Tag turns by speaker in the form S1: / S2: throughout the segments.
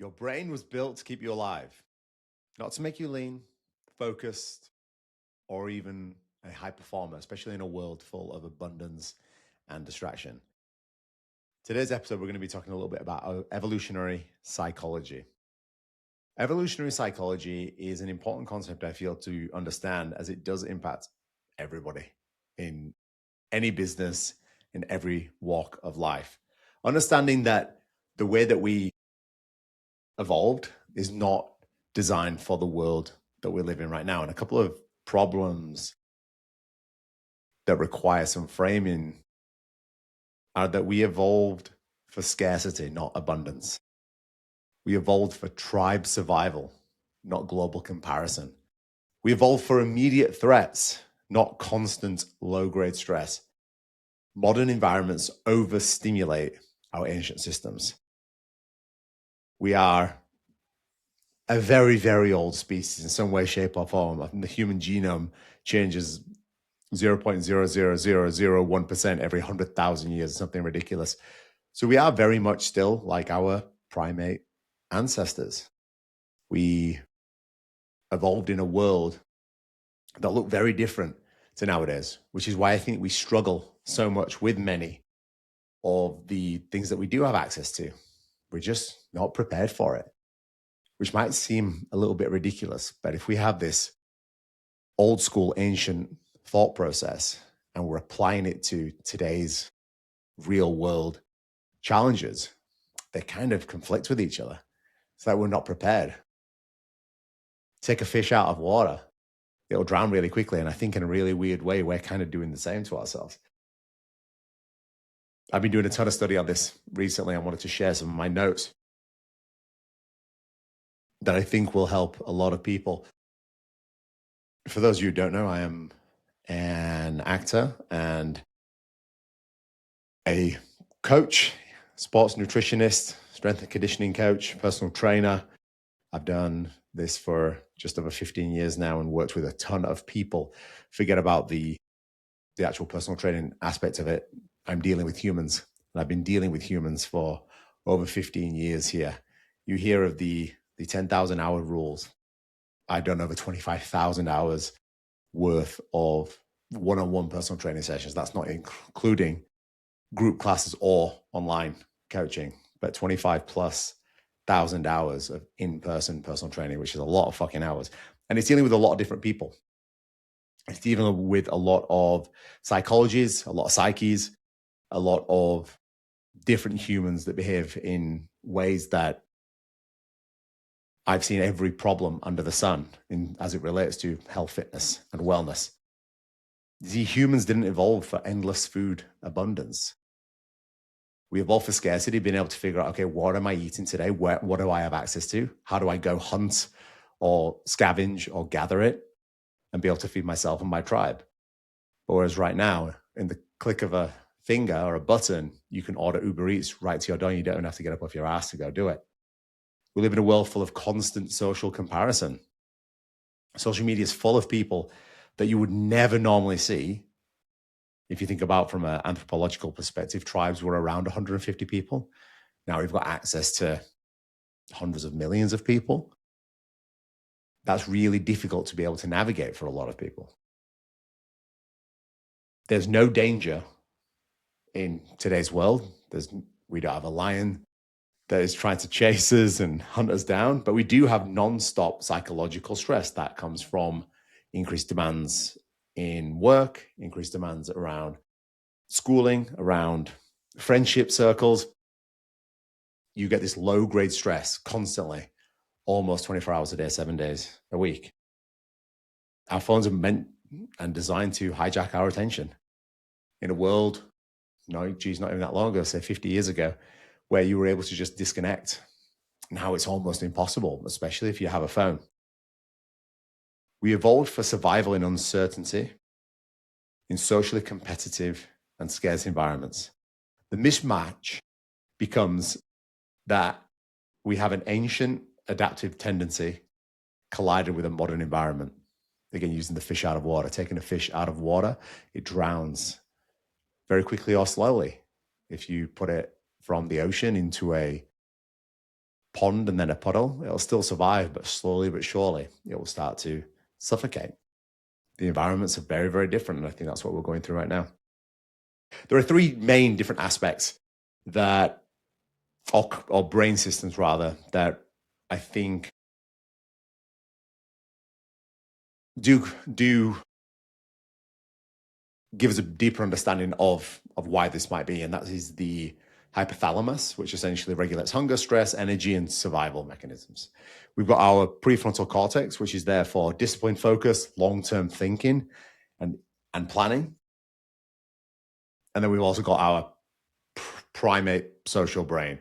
S1: Your brain was built to keep you alive, not to make you lean, focused, or even a high performer, especially in a world full of abundance and distraction. Today's episode, we're going to be talking a little bit about evolutionary psychology. Evolutionary psychology is an important concept, I feel, to understand, as it does impact everybody in any business, in every walk of life. Understanding that the way that we evolved is not designed for the world that we live in right now. And a couple of problems that require some framing are that we evolved for scarcity, not abundance. We evolved for tribe survival, not global comparison. We evolved for immediate threats, not constant low-grade stress. Modern environments overstimulate our ancient systems. We are a very, very old species in some way, shape, or form. I think the human genome changes 0.00001% every 100,000 years, something ridiculous. So we are very much still like our primate ancestors. We evolved in a world that looked very different to nowadays, which is why I think we struggle so much with many of the things that we do have access to. We're just not prepared for it, which might seem a little bit ridiculous. But if we have this old school, ancient thought process and we're applying it to today's real world challenges, they kind of conflict with each other. It's like we're not prepared. Take a fish out of water, it'll drown really quickly. And I think in a really weird way, we're kind of doing the same to ourselves. I've been doing a ton of study on this recently. I wanted to share some of my notes that I think will help a lot of people. For those of you who don't know, I am an actor and a coach, sports nutritionist, strength and conditioning coach, personal trainer. I've done this for just over 15 years now and worked with a ton of people. Forget about the actual personal training aspect of it. I'm dealing with humans, and I've been dealing with humans for over 15 years here. You hear of the 10,000 hour rules. I've done over 25,000 hours worth of one-on-one personal training sessions. That's not including group classes or online coaching, but 25 plus thousand hours of in-person personal training, which is a lot of fucking hours. And it's dealing with a lot of different people. It's dealing with a lot of psychologies, a lot of psyches, a lot of different humans that behave in ways that I've seen every problem under the sun as it relates to health, fitness, and wellness. The humans didn't evolve for endless food abundance. We evolved for scarcity, being able to figure out, okay, what am I eating today? What do I have access to? How do I go hunt or scavenge or gather it and be able to feed myself and my tribe? Whereas right now, in the click of a finger or a button, you can order Uber Eats right to your door. You don't have to get up off your ass to go do it. We live in a world full of constant social comparison. Social media is full of people that you would never normally see. If you think about from an anthropological perspective, tribes were around 150 people. Now we've got access to hundreds of millions of people. That's really difficult to be able to navigate for a lot of people. There's no danger in today's world. We don't have a lion that is trying to chase us and hunt us down, but we do have non-stop psychological stress that comes from increased demands in work, increased demands around schooling, around friendship circles. You get this low-grade stress constantly, almost 24 hours a day, 7 days a week. Our phones are meant and designed to hijack our attention. In a world, not even that long ago, say 50 years ago, where you were able to just disconnect. Now it's almost impossible, especially if you have a phone. We evolved for survival in uncertainty, in socially competitive and scarce environments. The mismatch becomes that we have an ancient adaptive tendency collided with a modern environment. Again, using the fish out of water, taking a fish out of water, it drowns very quickly or slowly. If you put it from the ocean into a pond and then a puddle. It'll still survive, but slowly but surely it will start to suffocate. The environments are very, very different. And I think that's what we're going through right now. There are three main different aspects that, or brain systems rather, that I think do give us a deeper understanding of why this might be. And that is the hypothalamus, which essentially regulates hunger, stress, energy, and survival mechanisms. We've got our prefrontal cortex, which is there for discipline, focus, long-term thinking, and planning. And then we've also got our primate social brain,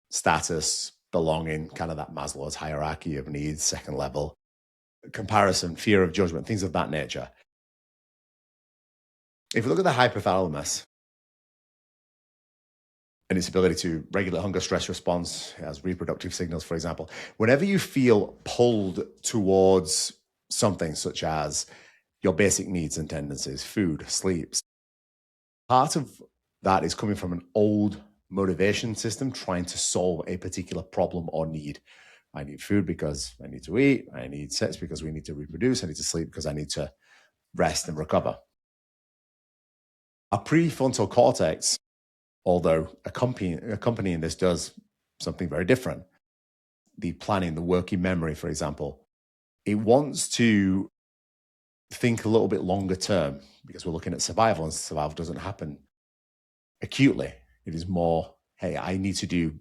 S1: status, belonging, kind of that Maslow's hierarchy of needs, second level, comparison, fear of judgment, things of that nature. If we look at the hypothalamus and its ability to regulate hunger, stress response, as reproductive signals, for example, whenever you feel pulled towards something such as your basic needs and tendencies, food, sleep, part of that is coming from an old motivation system trying to solve a particular problem or need. I need food because I need to eat. I need sex because we need to reproduce. I need to sleep because I need to rest and recover. Our prefrontal cortex, although accompanying this, does something very different. The planning, the working memory, for example, it wants to think a little bit longer term because we're looking at survival, and survival doesn't happen acutely. It is more, hey, I need to do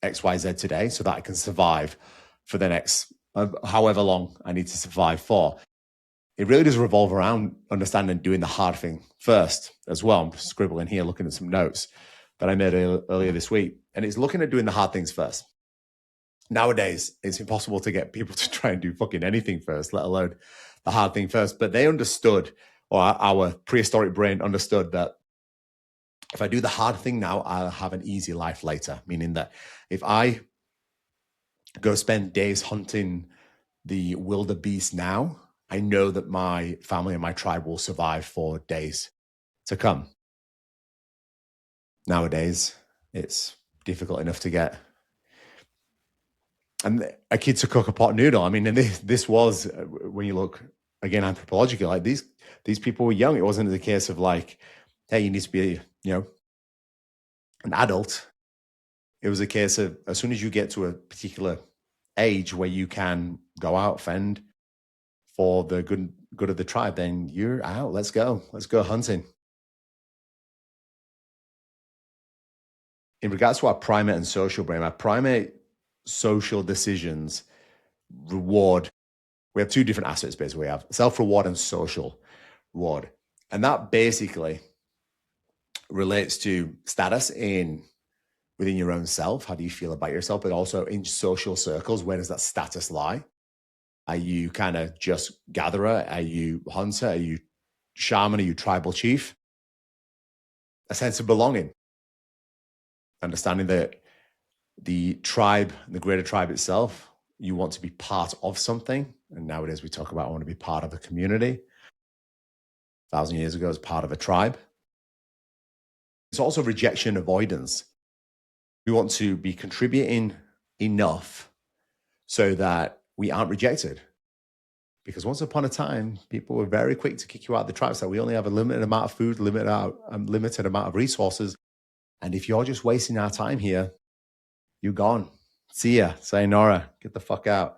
S1: X, Y, Z today so that I can survive for the next however long I need to survive for. It really does revolve around understanding doing the hard thing first as well. I'm scribbling here, looking at some notes that I made earlier this week. And it's looking at doing the hard things first. Nowadays, it's impossible to get people to try and do fucking anything first, let alone the hard thing first. But they understood, or our prehistoric brain understood, that if I do the hard thing now, I'll have an easy life later. Meaning that if I go spend days hunting the wildebeest now, I know that my family and my tribe will survive for days to come. Nowadays, it's difficult enough to get a kid to cook a pot noodle. I mean, and this was, when you look again anthropologically, like these people were young. It wasn't the case of like, hey, you need to be, an adult. It was a case of as soon as you get to a particular age where you can go out, fend for the good of the tribe, then you're out. Let's go hunting. In regards to our primate and social brain, our primate social decisions reward. We have two different aspects, basically. We have self-reward and social reward. And that basically relates to status within your own self. How do you feel about yourself? But also in social circles, where does that status lie? Are you kind of just gatherer? Are you hunter? Are you shaman? Are you tribal chief? A sense of belonging. Understanding that the tribe, the greater tribe itself, you want to be part of something. And nowadays we talk about, I want to be part of a community. 1,000 years ago, as part of a tribe. It's also rejection avoidance. We want to be contributing enough so that we aren't rejected. Because once upon a time, people were very quick to kick you out of the tribe. So we only have a limited amount of food, limited amount of resources. And if you're just wasting our time here, you're gone. See ya. Sayonara. Get the fuck out.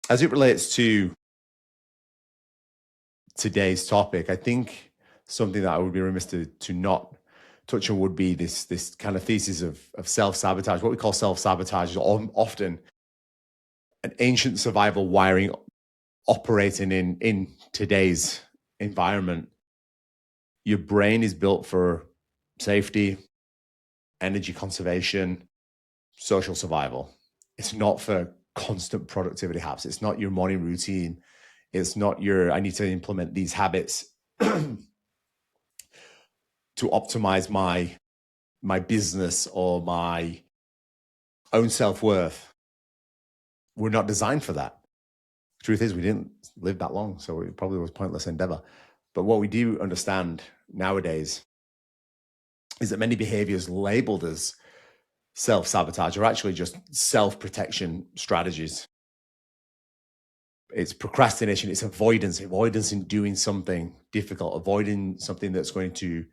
S1: As it relates to today's topic, I think something that I would be remiss to not touch on would be this kind of thesis of self-sabotage. What we call self-sabotage is often an ancient survival wiring operating in today's environment. Your brain is built for safety, energy conservation, social survival. It's not for constant productivity habits. It's not your morning routine. It's not I need to implement these habits to optimize my business or my own self-worth. We're not designed for that. Truth is, we didn't live that long, so it probably was a pointless endeavor. But what we do understand nowadays is that many behaviors labeled as self-sabotage are actually just self-protection strategies. It's procrastination, it's avoidance in doing something difficult, avoiding something that's going to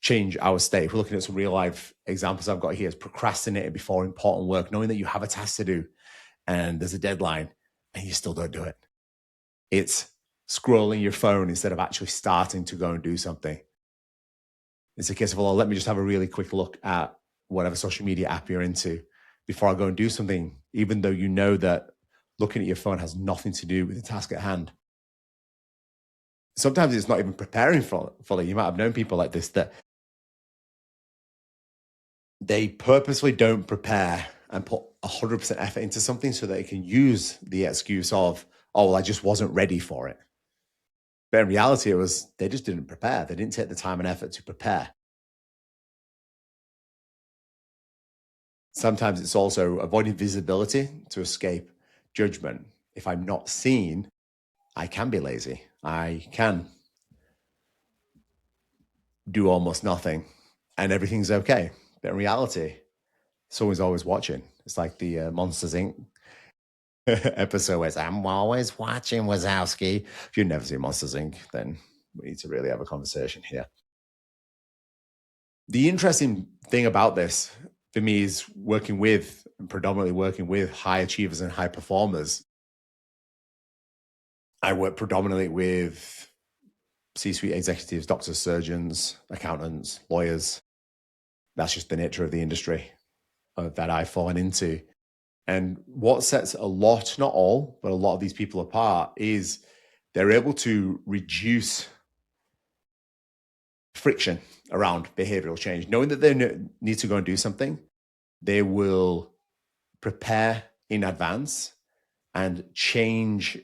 S1: change our state. If we're looking at some real life examples I've got here, it's procrastinating before important work, knowing that you have a task to do and there's a deadline and you still don't do it. It's scrolling your phone instead of actually starting to go and do something. It's a case of, well, let me just have a really quick look at whatever social media app you're into before I go and do something, even though you know that looking at your phone has nothing to do with the task at hand. Sometimes it's not even preparing for it. You might have known people like this that they purposely don't prepare and put 100% effort into something so that they can use the excuse of, oh, well, I just wasn't ready for it. But in reality, it was they just didn't prepare. They didn't take the time and effort to prepare. Sometimes it's also avoiding visibility to escape judgment. If I'm not seen, I can be lazy. I can do almost nothing and everything's okay. But in reality, someone's always watching. It's like the Monsters Inc. episode where it's, I'm always watching Wazowski. If you've never seen Monsters Inc., then we need to really have a conversation here. The interesting thing about this for me is predominantly working with high achievers and high performers. I work predominantly with C-suite executives, doctors, surgeons, accountants, lawyers. That's just the nature of the industry that I've fallen into. And what sets a lot, not all, but a lot of these people apart is they're able to reduce friction around behavioral change. Knowing that they need to go and do something, they will prepare in advance and change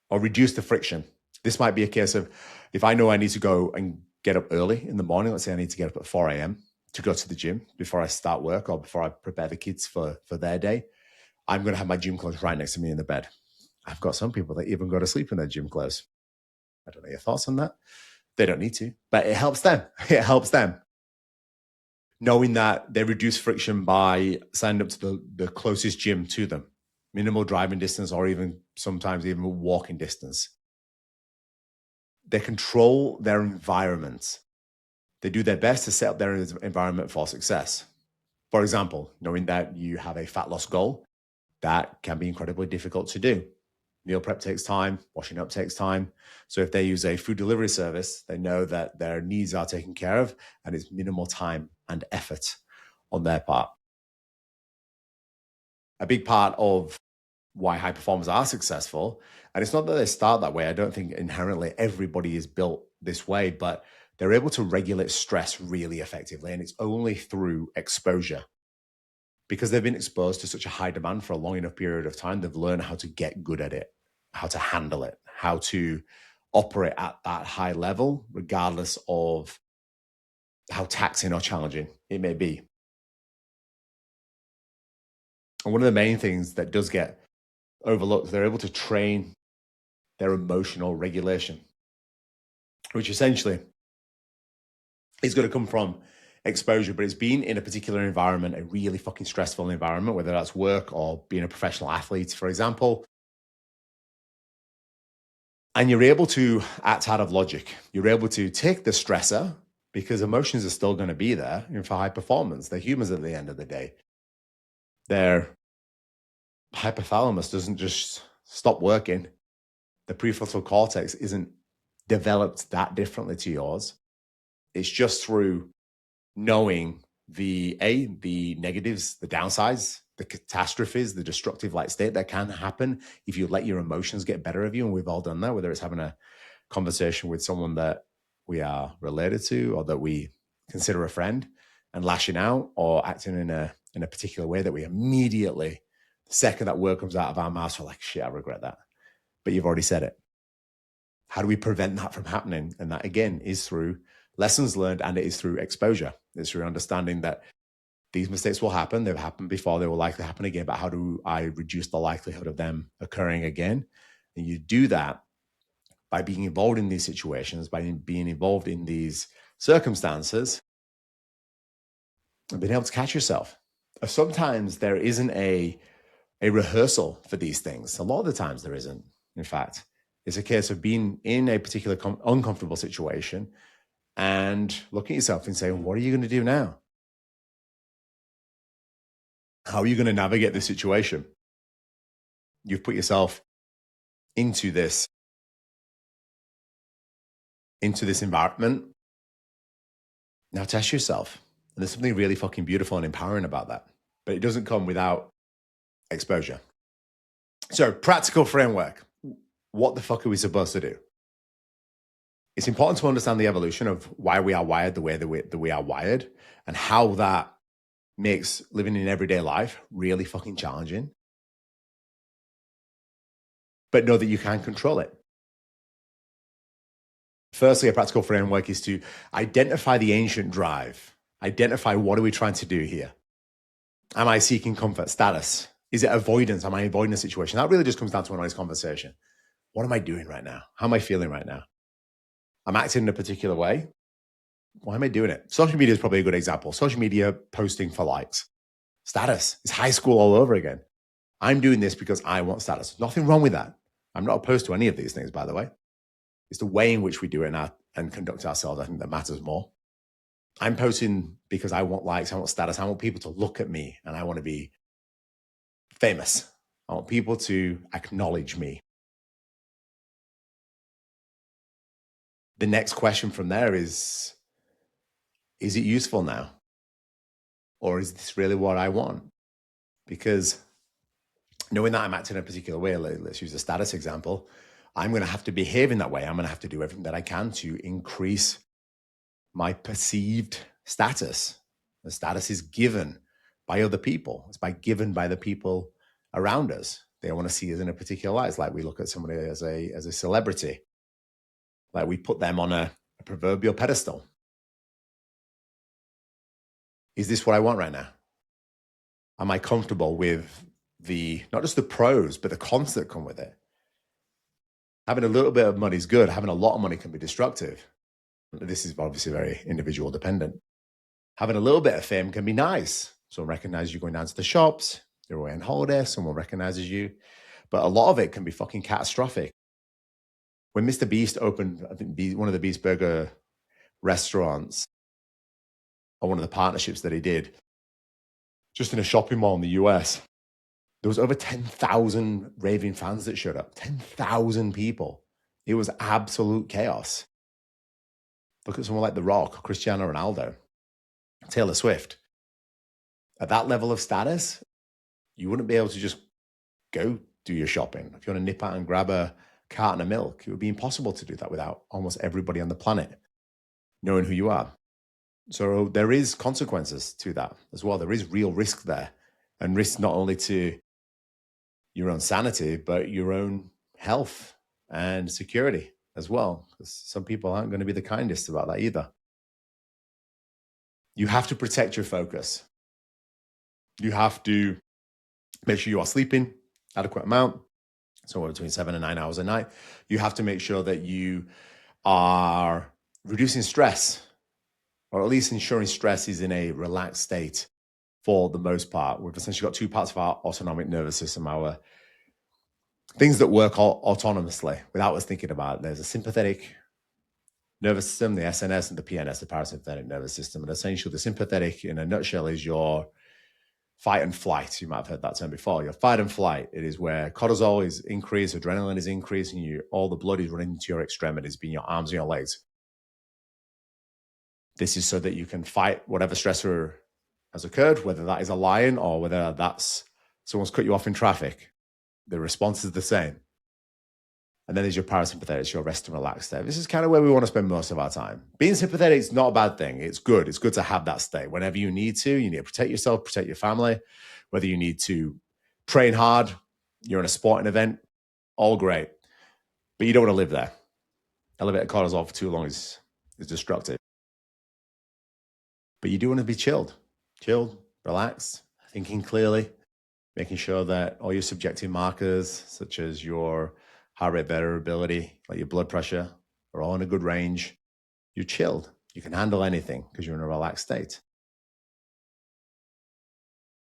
S1: or reduce the friction. This might be a case of if I know I need to go and get up early in the morning, let's say I need to get up at 4 a.m. to go to the gym before I start work or before I prepare the kids for their day, I'm going to have my gym clothes right next to me in the bed. I've got some people that even go to sleep in their gym clothes. I don't know your thoughts on that. They don't need to, but it helps them. It helps them. Knowing that they reduce friction by signing up to the closest gym to them, minimal driving distance or even sometimes even walking distance. They control their environment. They do their best to set up their environment for success. For example, knowing that you have a fat loss goal, that can be incredibly difficult to do. Meal prep takes time, washing up takes time. So if they use a food delivery service, they know that their needs are taken care of and it's minimal time and effort on their part. A big part of why high performers are successful, and it's not that they start that way. I don't think inherently everybody is built this way, but they're able to regulate stress really effectively. And it's only through exposure. Because they've been exposed to such a high demand for a long enough period of time, they've learned how to get good at it, how to handle it, how to operate at that high level, regardless of how taxing or challenging it may be. And one of the main things that does get overlooked, they're able to train their emotional regulation, which essentially is going to come from exposure, but it's been in a particular environment, a really fucking stressful environment, whether that's work or being a professional athlete, for example. And you're able to act out of logic. You're able to take the stressor because emotions are still going to be there for high performance. They're humans at the end of the day. Their hypothalamus doesn't just stop working. The prefrontal cortex isn't developed that differently to yours. It's just through knowing the negatives, the downsides, the catastrophes, the destructive like state that can happen if you let your emotions get better of you. And we've all done that, whether it's having a conversation with someone that we are related to or that we consider a friend and lashing out or acting in a particular way that we immediately, the second that word comes out of our mouths, we're like, shit, I regret that. But you've already said it. How do we prevent that from happening? And that again is through lessons learned, and it is through exposure. It's through understanding that these mistakes will happen. They've happened before. They will likely happen again. But how do I reduce the likelihood of them occurring again? And you do that by being involved in these situations, by being involved in these circumstances and being able to catch yourself. Sometimes there isn't a rehearsal for these things. A lot of the times there isn't, in fact. It's a case of being in a particular uncomfortable situation and looking at yourself and saying, what are you going to do now? How are you going to navigate this situation? You've put yourself into this environment. Now test yourself. And there's something really fucking beautiful and empowering about that. But it doesn't come without exposure. So, practical framework. What the fuck are we supposed to do? It's important to understand the evolution of why we are wired the way that we are wired and how that makes living in everyday life really fucking challenging. But know that you can control it. Firstly, a practical framework is to identify the ancient drive. Identify, what are we trying to do here? Am I seeking comfort, status? Is it avoidance? Am I avoiding a situation? That really just comes down to an honest conversation. What am I doing right now? How am I feeling right now? I'm acting in a particular way. Why am I doing it? Social media is probably a good example. Social media posting for likes. Status. It's high school all over again. I'm doing this because I want status. Nothing wrong with that. I'm not opposed to any of these things, by the way. It's the way in which we do it and conduct ourselves, I think, that matters more. I'm posting because I want likes, I want status, I want people to look at me, and I want to be famous. I want people to acknowledge me. The next question from there is it useful now? Or is this really what I want? Because knowing that I'm acting in a particular way, let's use a status example, I'm going to have to behave in that way. I'm going to have to do everything that I can to increase my perceived status. The status is given by other people. It's given by the people around us. They want to see us in a particular light. It's like we look at somebody as a celebrity. Like we put them on a proverbial pedestal. Is this what I want right now? Am I comfortable with not just the pros, but the cons that come with it? Having a little bit of money is good. Having a lot of money can be destructive. This is obviously very individual dependent. Having a little bit of fame can be nice. Someone recognizes you going down to the shops, you're away on holiday, someone recognizes you. But a lot of it can be fucking catastrophic. When Mr. Beast opened, I think, one of the Beast Burger restaurants, or one of the partnerships that he did, just in a shopping mall in the US, there was over 10,000 raving fans that showed up. 10,000 people. It was absolute chaos. Look at someone like The Rock, Cristiano Ronaldo, Taylor Swift. At that level of status, you wouldn't be able to just go do your shopping. If you want to nip out and grab a carton of milk, it would be impossible to do that without almost everybody on the planet knowing who you are. So there is consequences to that as well. There is real risk there, and risk not only to your own sanity, but your own health and security as well. Because some people aren't going to be the kindest about that either. You have to protect your focus. You have to make sure you are sleeping adequate amount, somewhere between 7 and 9 hours a night. You have to make sure that you are reducing stress, or at least ensuring stress is in a relaxed state for the most part. We've essentially got two parts of our autonomic nervous system, our things that work autonomously without us thinking about it. There's a sympathetic nervous system, the SNS, and the PNS, the parasympathetic nervous system. And essentially, the sympathetic, in a nutshell, is your fight and flight. You might have heard that term before. Your fight and flight. It is where cortisol is increased, adrenaline is increased, and all the blood is running into your extremities, being your arms and your legs. This is so that you can fight whatever stressor has occurred, whether that is a lion or whether that's someone's cut you off in traffic. The response is the same. And then there's your parasympathetic, it's your rest and relax state. This is kind of where we want to spend most of our time. Being sympathetic is not a bad thing. It's good. It's good to have that state. Whenever you need to protect yourself, protect your family, whether you need to train hard, you're in a sporting event, all great. But you don't want to live there. Elevated cortisol for too long is destructive. But you do want to be chilled, relaxed, thinking clearly, making sure that all your subjective markers, such as your heart rate variability, like your blood pressure, are all in a good range. You're chilled. You can handle anything because you're in a relaxed state.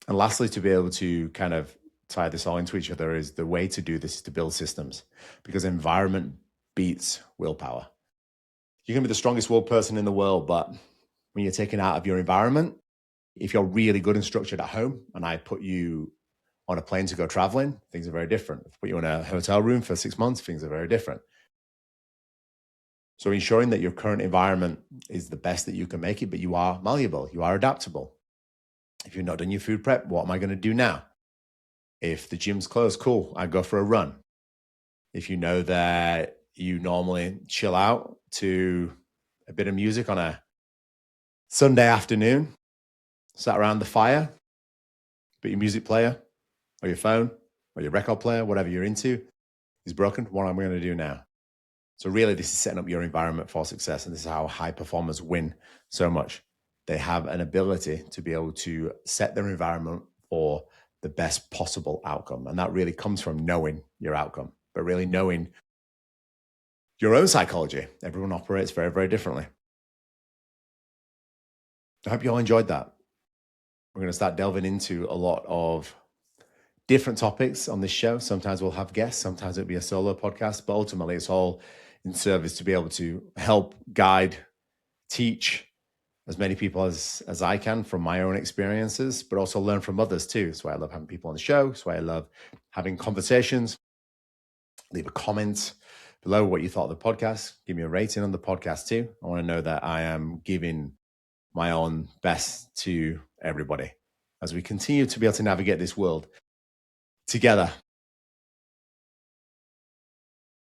S1: And lastly, to be able to kind of tie this all into each other, is the way to do this is to build systems, because environment beats willpower. You can be the strongest willed person in the world, but when you're taken out of your environment, if you're really good and structured at home and I put you on a plane to go traveling, things are very different. If I put you in a hotel room for 6 months, things are very different. So ensuring that your current environment is the best that you can make it, but you are malleable, you are adaptable. If you're not done your food prep, what am I going to do now? If the gym's closed, cool, I go for a run. If you know that you normally chill out to a bit of music on a Sunday afternoon, sat around the fire, but your music player or your phone or your record player, whatever you're into, is broken, what am I going to do now? So really, this is setting up your environment for success. And this is how high performers win so much. They have an ability to be able to set their environment for the best possible outcome. And that really comes from knowing your outcome, but really knowing your own psychology. Everyone operates very, very differently. I hope you all enjoyed that. We're going to start delving into a lot of different topics on this show. Sometimes we'll have guests, sometimes it'll be a solo podcast, but ultimately it's all in service to be able to help, guide, teach as many people as I can from my own experiences, but also learn from others too. That's why I love having people on the show. That's why I love having conversations. Leave a comment below what you thought of the podcast. Give me a rating on the podcast too. I want to know that I am giving my own best to everybody as we continue to be able to navigate this world together.